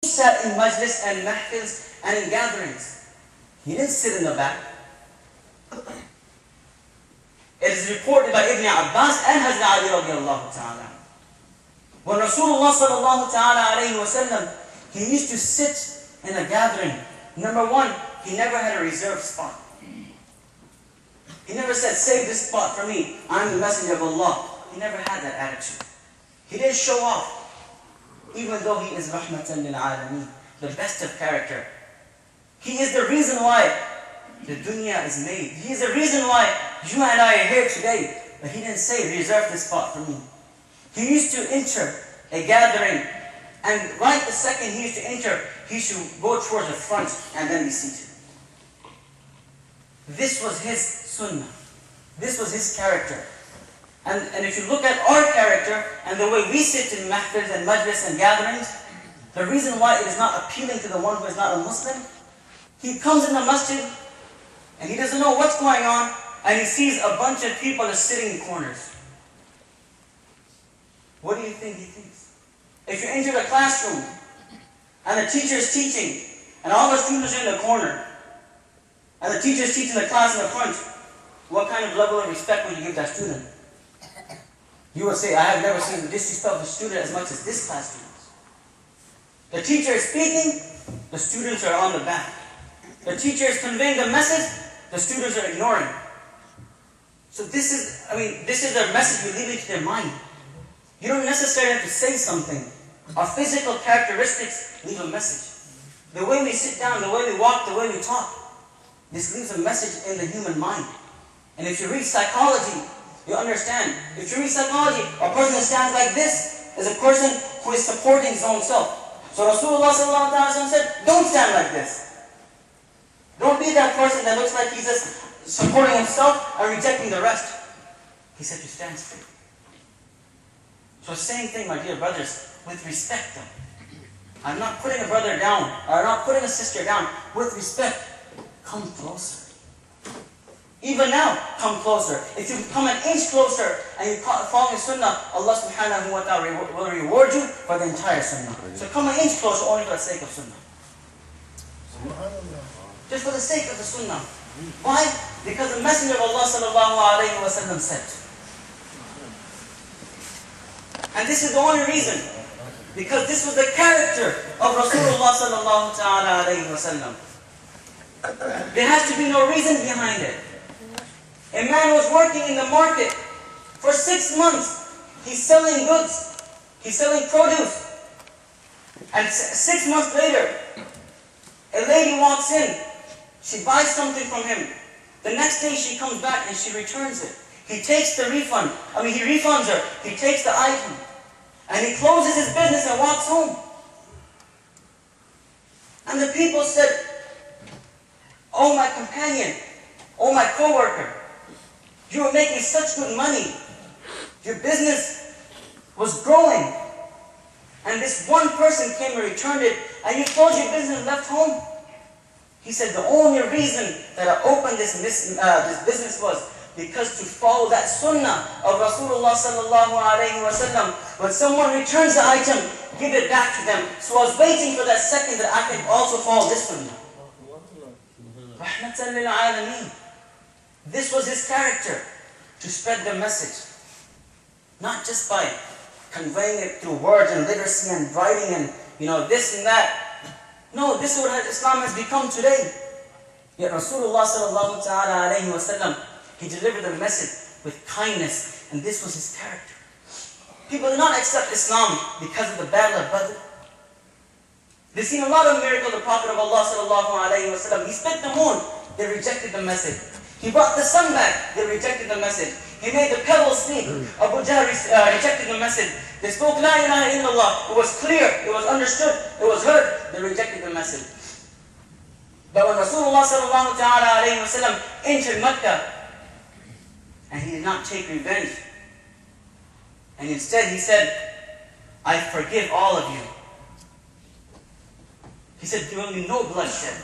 sat in majlis and mahfils and in gatherings. He didn't sit in the back. It is reported by Ibn Abbas and Hazrat Ali radiallahu ta'ala. When Rasulullah sallallahu ta'ala alayhi wa sallam, he used to sit in a gathering. Number one, he never had a reserved spot. He never said, save this spot for me, I'm the messenger of Allah. He never had that attitude. He didn't show off, even though he is rahmatan lil alameen, the best of character. He is the reason why the dunya is made. He is the reason why you and I are here today. But he didn't say, reserve this spot for me. He used to enter a gathering, and right the second he used to enter, he used to go towards the front and then be seated. This was his sunnah. This was his character. And if you look at our character and the way we sit in mahfils and majlis and gatherings, the reason why it is not appealing to the one who is not a Muslim, he comes in the masjid and he doesn't know what's going on, and he sees a bunch of people are sitting in corners. What do you think he thinks? If you enter the classroom and the teacher is teaching and all the students are in the corner and the teacher is teaching the class in the front, what kind of level of respect would you give that student? You would say, I have never seen disrespect the student as much as this class students. The teacher is speaking, the students are on the back. The teacher is conveying the message, the students are ignoring. So this is their message we're leaving to their mind. You don't necessarily have to say something. Our physical characteristics leave a message. The way we sit down, the way we walk, the way we talk, this leaves a message in the human mind. And if you read psychology, you understand. If you read psychology, a person who stands like this is a person who is supporting his own self. So Rasulullah said, don't stand like this. Don't be that person that looks like he's just supporting himself and rejecting the rest. He said to stand straight. So same thing, my dear brothers, with respect though. I'm not putting a brother down, or I'm not putting a sister down. With respect, come closer. Even now, come closer. If you come an inch closer and you follow the sunnah, Allah subhanahu wa ta'ala will reward you for the entire sunnah. So come an inch closer only for the sake of sunnah. Just for the sake of the sunnah. Why? Because the Messenger of Allah sallallahu alayhi wa sallam said. And this is the only reason. Because this was the character of Rasulullah sallallahu ta'ala alayhi wa sallam. There has to be no reason behind it. A man was working in the market for 6 months. He's selling goods. He's selling produce. And 6 months later, a lady walks in. She buys something from him. The next day she comes back and she returns it. He takes the refund. He refunds her. He takes the item. And he closes his business and walks home. And the people said, oh my companion, oh my co-worker, you were making such good money. Your business was growing. And this one person came and returned it, and you closed your business and left home. He said, the only reason that I opened this business was because to follow that sunnah of Rasulullah sallallahu alayhi wa sallam. When someone returns the item, give it back to them. So I was waiting for that second that I can also follow this sunnah. Rahmatan lil alameen. This was his character, to spread the message. Not just by conveying it through words and literacy and writing and this and that. No, this is what Islam has become today. Yet Rasulullah sallallahu ta'ala alayhi wa sallam, he delivered the message with kindness, and this was his character. People did not accept Islam because of the battle of Badr. They've seen a lot of miracles. The Prophet of Allah sallallahu alayhi wa sallam, he split the moon, they rejected the message. He brought the sun back, they rejected the message. He made the pebbles speak. Abu Jahl rejected the message. They spoke La ilaha illallah. It was clear, it was understood, it was heard. They rejected the message. But when Rasulullah sallallahu ta'ala alayhi wa sallam entered Mecca, and he did not take revenge, and instead he said, I forgive all of you. He said, there will be no bloodshed.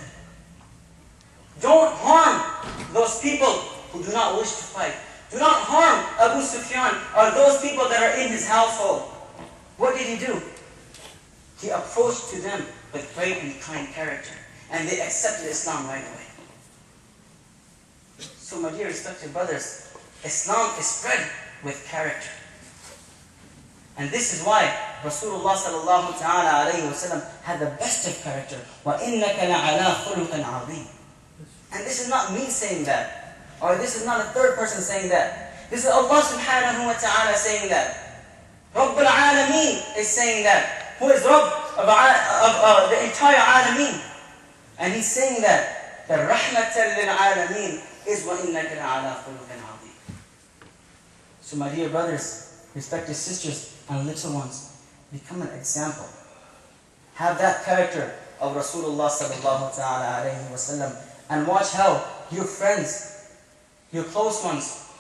Don't harm those people who do not wish to fight. Do not harm Abu Sufyan or those people that are in his household. What did he do? He approached to them with great and kind character. And they accepted Islam right away. So my dear respected brothers, Islam is spread with character. And this is why Rasulullah sallallahu ta'ala alayhi wa sallam had the best of character. وَإِنَّكَ لَعَلَىٰ خُلُقٍ عَظِيمٍ. And this is not me saying that, or this is not a third person saying that. This is Allah subhanahu wa ta'ala saying that. Rabbul Alameen is saying that. Who is Rabb of the entire Alameen. And he's saying that the Rahmatan lil Alameen is وَإِنَّكَ لَعَلَىٰ خُلُقٍ عَظِيمٍ. So my dear brothers, respected sisters, and little ones, become an example. Have that character of Rasulullah sallallahu ta'ala alayhi wa sallam, and watch how your friends, your close ones,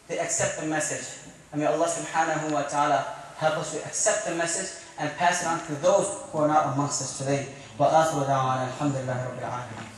they accept the message. And may Allah subhanahu wa ta'ala help us to accept the message and pass it on to those who are not amongst us today. Wa akhiru da'wana alhamdulillahi rabbil alamin.